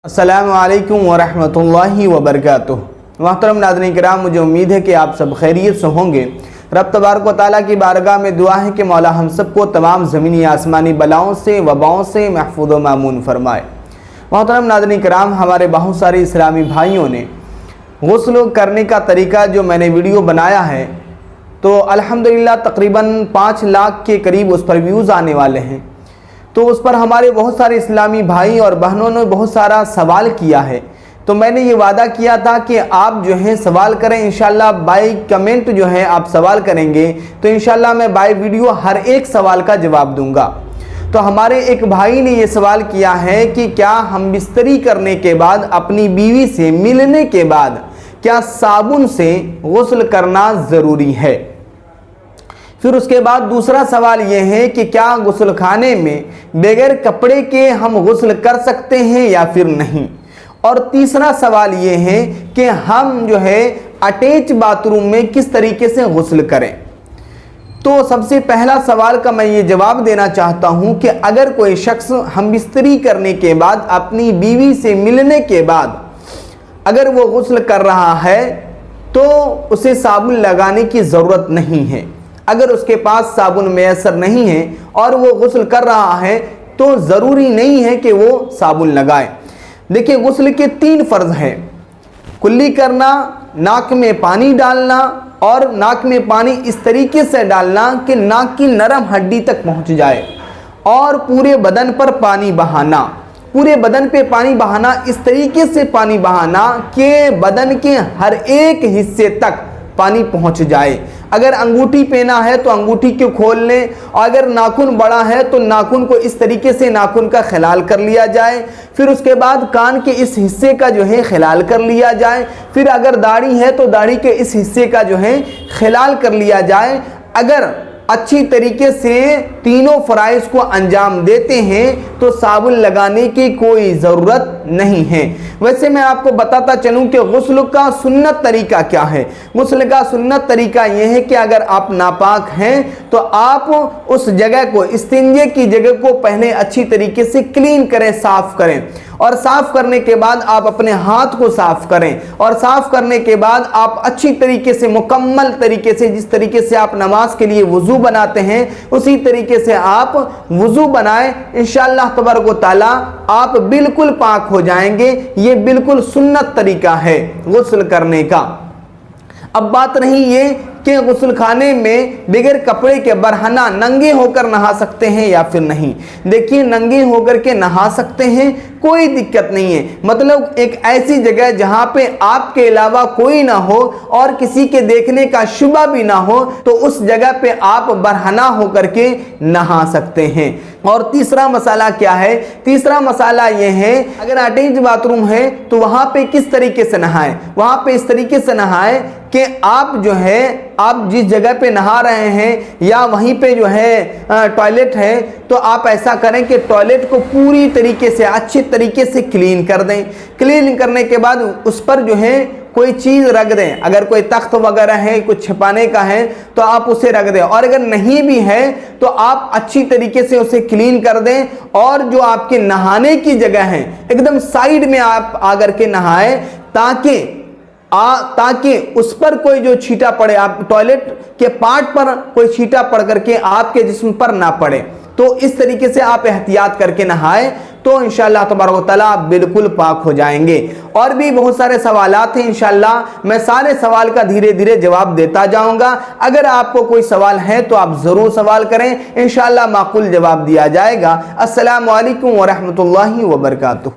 अस्सलामु अलैकुम वरहमतुल्लाहि वबरकातुह। मोहतरम नाज़रीन किराम, मुझे उम्मीद है कि आप सब खैरियत से होंगे। रब तबारक व तआला की बारगाह में दुआ है कि मौला हम सबको तमाम ज़मीनी आसमानी बलाओं से वबाओं से महफूज़ व मामून फरमाए। मोहतरम नाज़रीन किराम, हमारे बहुत सारे इस्लामी भाइयों ने गुस्ल करने का तरीका जो मैंने वीडियो बनाया है, तो अल्हम्दुलिल्लाह तकरीबन 5 लाख के करीब उस पर व्यूज़ आने वाले हैं। तो उस पर हमारे बहुत सारे इस्लामी भाई और बहनों ने बहुत सारा सवाल किया है। तो मैंने ये वादा किया था कि आप जो है सवाल करें, इंशाल्लाह बाय कमेंट जो है आप सवाल करेंगे तो इंशाल्लाह मैं बाय वीडियो हर एक सवाल का जवाब दूंगा। तो हमारे एक भाई ने ये सवाल किया है कि क्या हम बिस्तरी करने के बाद अपनी बीवी से मिलने के बाद क्या साबुन से गुस्ल करना ज़रूरी है। फिर उसके बाद दूसरा सवाल यह है कि क्या गुस्ल खाने में बगैर कपड़े के हम गुस्ल कर सकते हैं या फिर नहीं। और तीसरा सवाल यह है कि हम जो है अटैच बाथरूम में किस तरीके से गुस्ल करें। तो सबसे पहला सवाल का मैं ये जवाब देना चाहता हूं कि अगर कोई शख्स हम बिस्तरी करने के बाद अपनी बीवी से मिलने के बाद अगर वो गुस्ल कर रहा है तो उसे साबुन लगाने की ज़रूरत नहीं है। अगर उसके पास साबुन मैसर नहीं है और वो गुस्ल कर रहा है तो ज़रूरी नहीं है कि वो साबुन लगाए। देखिए, गुस्ल के 3 फ़र्ज़ हैं: कुल्ली करना, नाक में पानी डालना और नाक में पानी इस तरीके से डालना कि नाक की नरम हड्डी तक पहुंच जाए, और पूरे बदन पर पानी बहाना। पूरे बदन पे पानी बहाना, इस तरीके से पानी बहाना कि बदन के हर एक हिस्से तक पानी पहुंच जाए। अगर अंगूठी पहना है तो अंगूठी को खोल लें, और अगर नाखून बड़ा है तो नाखून को इस तरीके से नाखून का खिलाल कर लिया जाए। फिर उसके बाद कान के इस हिस्से का जो है खिलाल कर लिया जाए। फिर अगर दाढ़ी है तो दाढ़ी के इस हिस्से का जो है खिलाल कर लिया जाए। अगर अच्छी तरीके से तीनों फ़राइज़ को अंजाम देते हैं तो साबुन लगाने की कोई ज़रूरत नहीं है। वैसे मैं आपको बताता चलूं कि गुस्ल का सुन्नत तरीका क्या है। गुस्ल का सुन्नत तरीका यह है कि अगर आप नापाक हैं तो आप उस जगह को, इस्तिंजे की जगह को पहले अच्छी तरीके से क्लीन करें, साफ़ करें, और साफ़ करने के बाद आप अपने हाथ को साफ़ करें, और साफ़ करने के बाद आप अच्छी तरीके से मुकम्मल तरीके से, जिस तरीके से आप नमाज के लिए वज़ू बनाते हैं उसी तरीके से आप वज़ू बनाएं। इंशाअल्लाह तबारक व तआला आप बिल्कुल पाक हो जाएंगे। ये बिल्कुल सुन्नत तरीका है गुस्ल करने का। अब बात रही ये कि गुस्ल खाने में बगैर कपड़े के बरहना नंगे होकर नहा सकते हैं या फिर नहीं। देखिए, नंगे होकर के नहा सकते हैं, कोई दिक्कत नहीं है। मतलब एक ऐसी जगह जहां पे आपके अलावा कोई ना हो और किसी के देखने का शुबा भी ना हो, तो उस जगह पे आप बरहना होकर के नहा सकते हैं। और तीसरा मसाला क्या है? तीसरा मसाला यह है, अगर अटैच बाथरूम है तो वहां पे किस तरीके से नहाएं। वहां पे इस तरीके से नहाएं कि आप जो है, आप जिस जगह पे नहा रहे हैं या वहीं पे जो है टॉयलेट है, तो आप ऐसा करें कि टॉयलेट को पूरी तरीके से अच्छे तरीके से क्लीन कर दें। क्लीन करने के बाद उस पर जो है कोई चीज़ रख दें। अगर कोई तख्त वगैरह है, कुछ छिपाने का है तो आप उसे रख दें, और अगर नहीं भी है तो आप अच्छी तरीके से उसे क्लीन कर दें। और जो आपके नहाने की जगह है एकदम साइड में आप आकर के नहाएं, ताकि उस पर कोई जो छींटा पड़े, आप टॉयलेट के पार्ट पर कोई छींटा पड़ करके आपके जिस्म पर ना पड़े। तो इस तरीके से आप एहतियात करके नहाएं तो इंशाअल्लाह तबारक व तआला आप बिल्कुल पाक हो जाएंगे। और भी बहुत सारे सवालात हैं, इंशाअल्लाह मैं सारे सवाल का धीरे धीरे जवाब देता जाऊंगा। अगर आपको कोई सवाल है तो आप ज़रूर सवाल करें, इंशाअल्लाह माकूल जवाब दिया जाएगा। अस्सलामु अलैकुम व रहमतुल्लाहि व बरकातुहू।